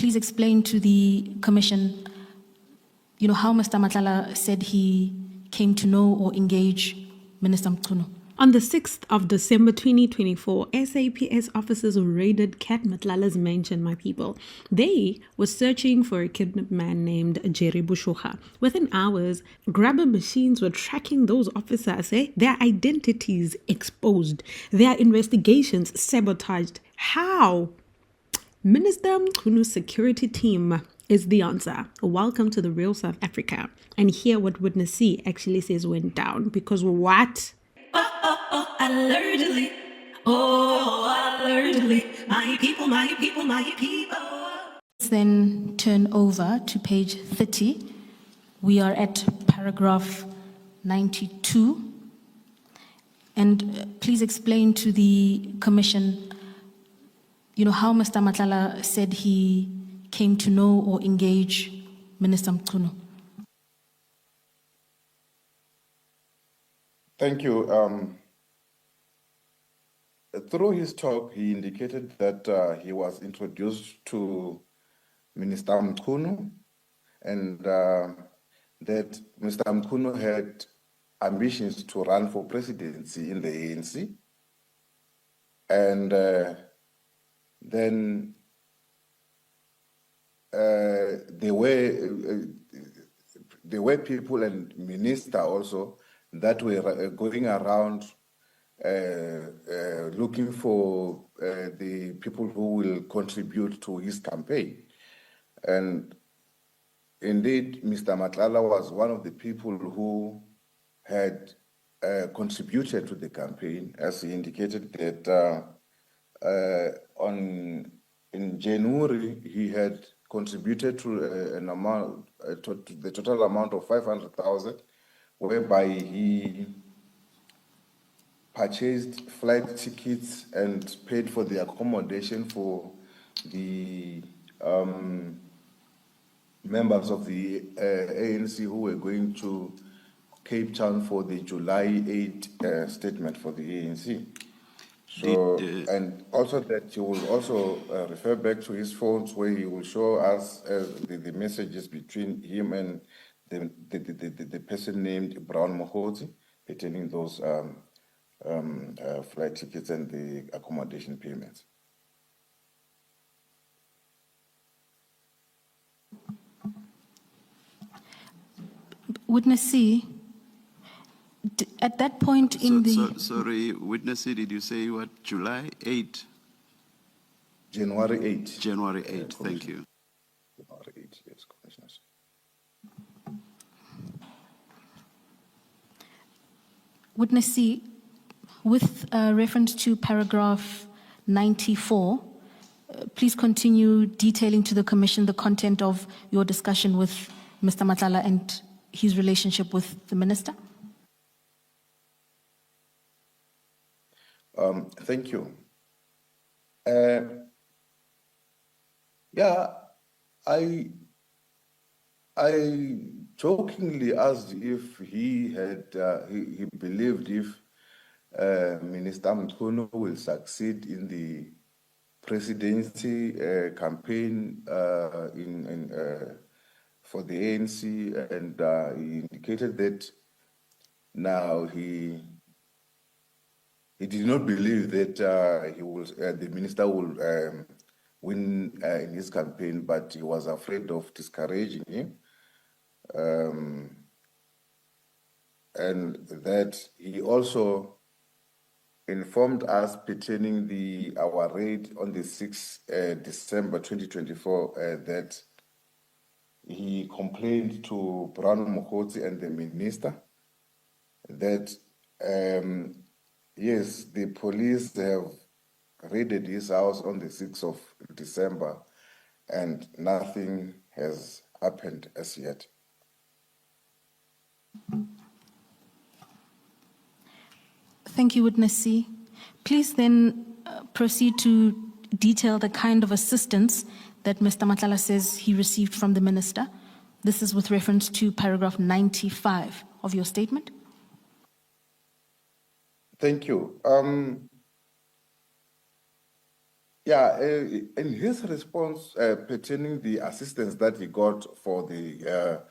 please explain to the Commission, how Mr. Matlala said he came to know or engage Minister Mchunu. On the 6th of December 2024, SAPS officers raided Cat Matlala's mansion, my people. They were searching for a kidnapped man named Jerry Bushoha. Within hours, grabber machines were tracking those officers, their identities exposed, their investigations sabotaged. How? Minister Mchunu's security team is the answer. Welcome to the real South Africa. And hear what Witness C actually says went down. Because what? Allegedly. Oh, allegedly. My people, my people, my people. Let's then turn over to page 30. We are at paragraph 92. And please explain to the Commission, how Mr. Matlala said he came to know or engage Minister Mchunu. Thank you. Through his talk, he indicated that he was introduced to Minister Mchunu and that Mr. Mchunu had ambitions to run for presidency in the ANC. And then there were people and minister also that were going around looking for the people who will contribute to his campaign. And indeed, Mr. Matlala was one of the people who had contributed to the campaign, as he indicated that in January he had contributed to an amount, to the total amount of 500,000, whereby he purchased flight tickets and paid for the accommodation for the members of the ANC who were going to Cape Town for the July 8 statement for the ANC. So, and also that you will also refer back to his phones where he will show us the messages between him and the person named Brown Mogotsi pertaining those flight tickets and the accommodation payments. Witness C, at that point in sorry, Witness C, did you say what, July 8? January 8. January 8, thank you. January 8, yes, Commissioners. Witness C, with reference to paragraph 94, please continue detailing to the Commission the content of your discussion with Mr. Matlala and his relationship with the Minister. Thank you. Yeah, I jokingly asked if he had he believed if Minister Mchunu will succeed in the presidency campaign for the ANC, and he indicated that now he did not believe that the minister will win in his campaign, but he was afraid of discouraging him. And that he also informed us pertaining our raid on the 6th December 2024 that he complained to Brown Mogotsi and the minister that yes, the police have raided his house on the 6th of December and nothing has happened as yet. Thank you, Witness C. Please then proceed to detail the kind of assistance that Mr. Matlala says he received from the Minister. This is with reference to paragraph 95 of your statement. Thank you. Yeah, in his response pertaining the assistance that he got for the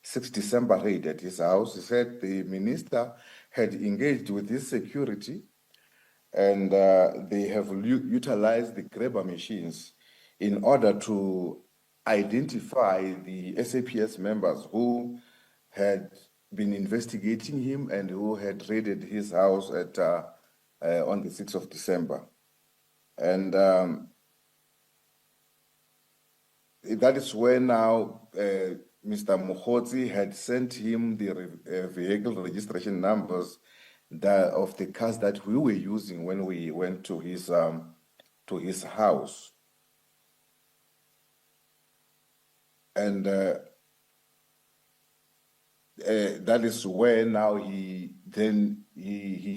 6 December raid at his house, he said the minister had engaged with his security and they have utilized the grabber machines in order to identify the SAPS members who had been investigating him and who had raided his house at on the 6th of December. And that is where now Mr. Mogotsi had sent him the vehicle registration numbers of the cars that we were using when we went to his house. And that is where now he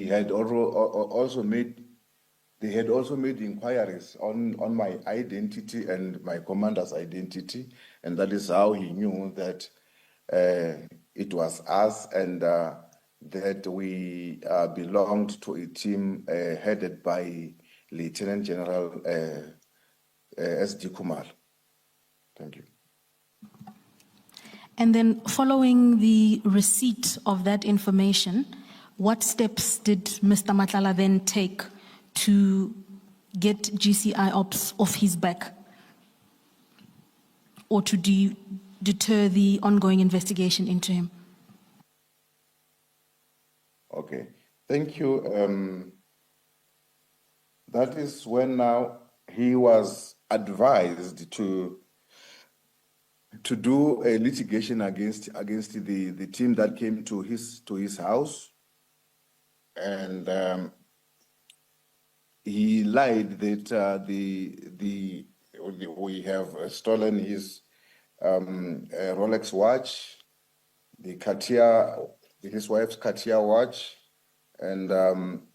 had also made, they had also made inquiries on my identity and my commander's identity, and that is how he knew that it was us and that we belonged to a team headed by Lieutenant General S.D. Kumar. Thank you. And then following the receipt of that information, what steps did Mr. Matlala then take to get GCI Ops off his back or to deter the ongoing investigation into him? Okay, thank you. That is when now he was advised to do a litigation against the team that came to his house, and he lied that we have stolen his Rolex watch, the Cartier, his wife's Cartier watch, and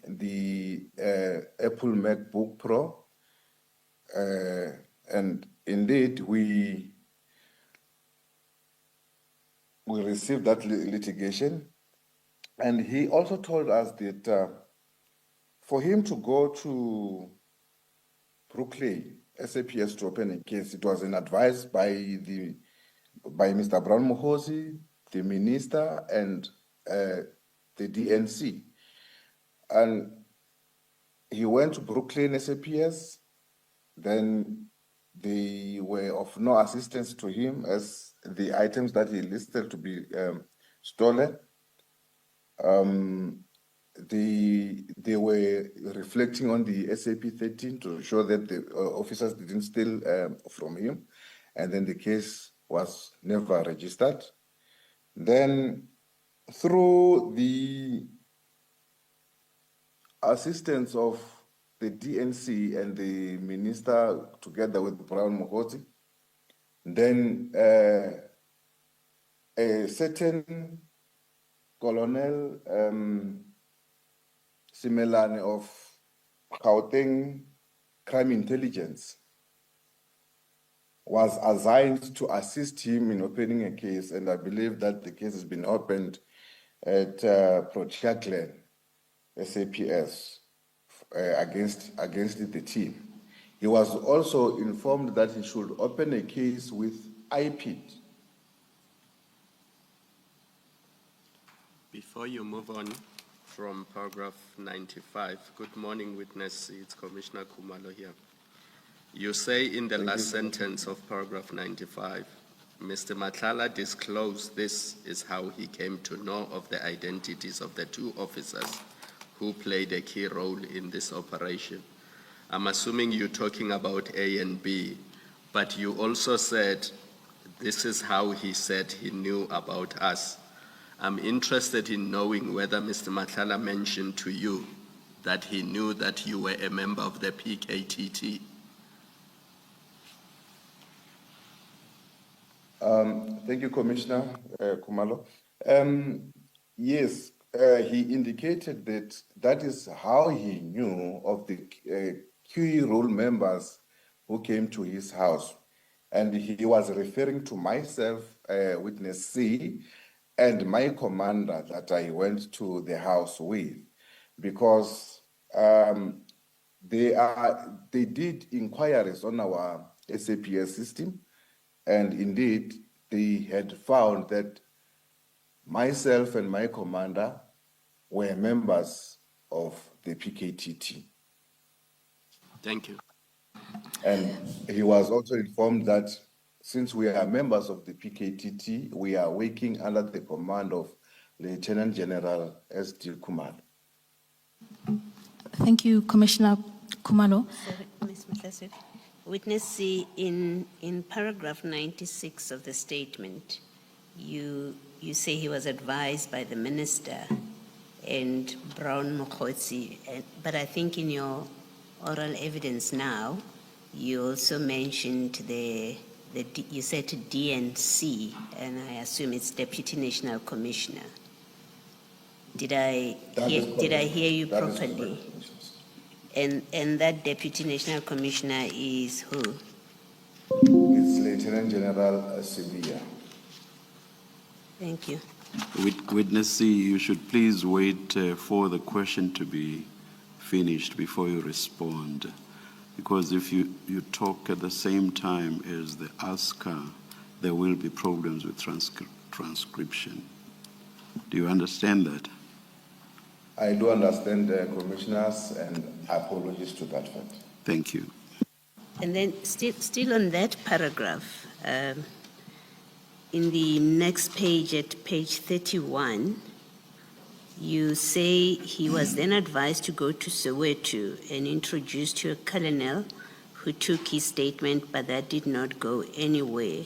the Apple MacBook Pro, and indeed we received that litigation, and he also told us that for him to go to Brooklyn SAPS to open a case, it was an advice by Mr. Brown Mogotsi, the minister, and the DNC. And he went to Brooklyn SAPS, then they were of no assistance to him as the items that he listed to be stolen. They were reflecting on the SAP 13 to show that the officers didn't steal from him, and then the case was never registered. Then through the assistance of the DNC and the minister together with Brown Mogotsi, then a certain Colonel Similani of Gauteng Crime Intelligence was assigned to assist him in opening a case, and I believe that the case has been opened at Protea Glen, SAPS, against the team. He was also informed that he should open a case with IPID. Before you move on from paragraph 95, good morning, witness. It's Commissioner Khumalo here. You say in the last sentence of paragraph 95, Mr. Matlala disclosed this is how he came to know of the identities of the two officers who played a key role in this operation. I'm assuming you're talking about A and B, but you also said this is how he said he knew about us. I'm interested in knowing whether Mr. Matlala mentioned to you that he knew that you were a member of the PKTT. Thank you, Commissioner Khumalo. Yes, he indicated that that is how he knew of the key role members who came to his house. And he was referring to myself, witness C, and my commander that I went to the house with, because They did inquiries on our SAPS system, and indeed they had found that myself and my commander were members of the PKTT. Thank you. And he was also informed that since we are members of the PKTT, we are working under the command of Lieutenant General S.D. Kumalo. Thank you, Commissioner Kumalo. Sorry, Ms. Mutlasiri. Witness C, in paragraph 96 of the statement, you say he was advised by the minister and Brown Mogotsi, but I think in your oral evidence now, you also mentioned you said DNC, and I assume it's Deputy National Commissioner. Did I hear you properly? And that Deputy National Commissioner is who? It's Lieutenant General Sibia. Thank you. Witness C, you should please wait for the question to be finished before you respond. Because if you talk at the same time as the asker, there will be problems with transcription. Do you understand that? I do understand the commissioners, and apologies to that fact. Thank you. And then still on that paragraph, in the next page at page 31, you say he was then advised to go to Soweto and introduced to a colonel who took his statement, but that did not go anywhere.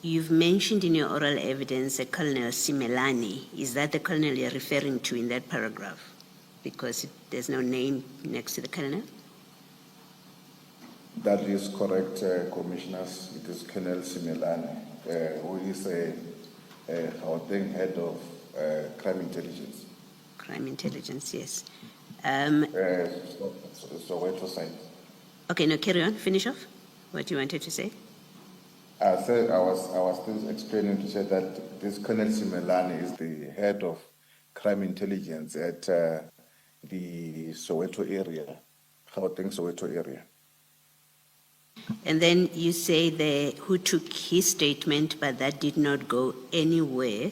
You've mentioned in your oral evidence a Colonel Similani. Is that the colonel you're referring to in that paragraph? Because there's no name next to the colonel? That is correct, commissioners. It is Colonel Similani, who is a head of crime intelligence. Crime intelligence, yes. Soweto side. Okay, no, carry on. Finish off what you wanted to say. I was still explaining to say that this Colonel Similani is the head of crime intelligence at the Soweto area, Gauteng Soweto area. And then you say who took his statement, but that did not go anywhere.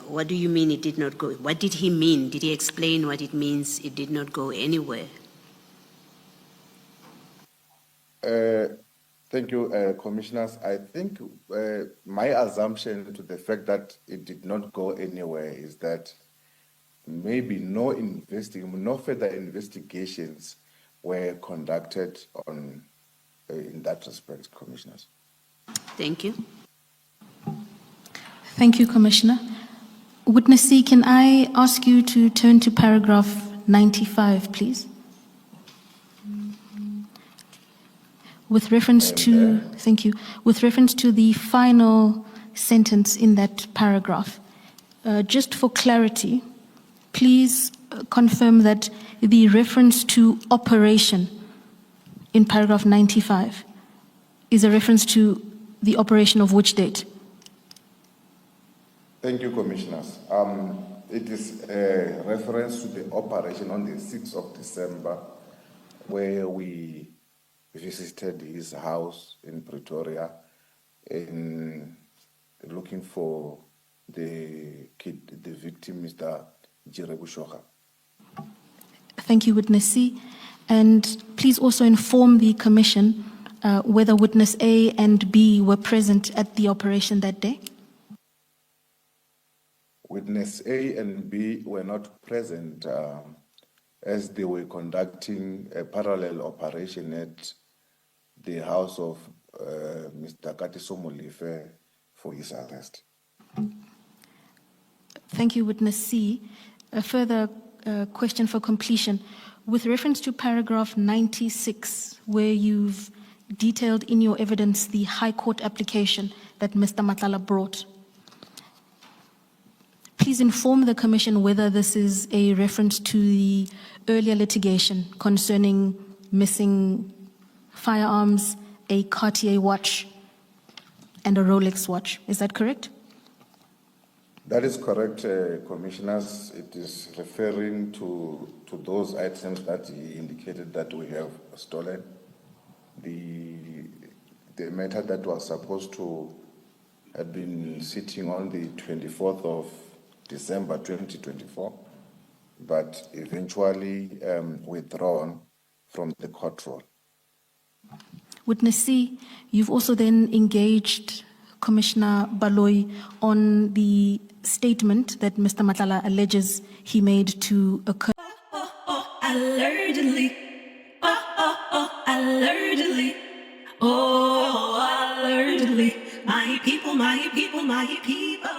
What do you mean it did not go? What did he mean? Did he explain what it means it did not go anywhere? Thank you, commissioners. I think my assumption to the fact that it did not go anywhere is that maybe no further investigations were conducted on in that respect, commissioners. Thank you. Thank you, Commissioner. Witness C, can I ask you to turn to paragraph 95, please? With reference to, thank you, with reference to the final sentence in that paragraph, just for clarity, please confirm that the reference to operation in paragraph 95 is a reference to the operation of which date? Thank you, commissioners. It is a reference to the operation on the 6th of December, where we visited his house in Pretoria in looking for the victim, Mr. Jerebushoha. Thank you, Witness C. And please also inform the Commission whether Witness A and B were present at the operation that day. Witness A and B were not present as they were conducting a parallel operation at the house of Mr. Katiso Molefe for his arrest. Thank you, Witness C. A further question for completion. With reference to paragraph 96, where you've detailed in your evidence the High Court application that Mr. Matlala brought, please inform the Commission whether this is a reference to the earlier litigation concerning missing firearms, a Cartier watch, and a Rolex watch. Is that correct? That is correct, Commissioners. It is referring to those items that he indicated that we have stolen. The matter that was supposed to have been sitting on the 24th of December 2024, but eventually withdrawn from the court roll. Witness C, you've also then engaged Commissioner Baloyi on the statement that Mr. Matlala alleges he made to occur. Allegedly. Allegedly. Oh, allegedly. My people, my people, my people.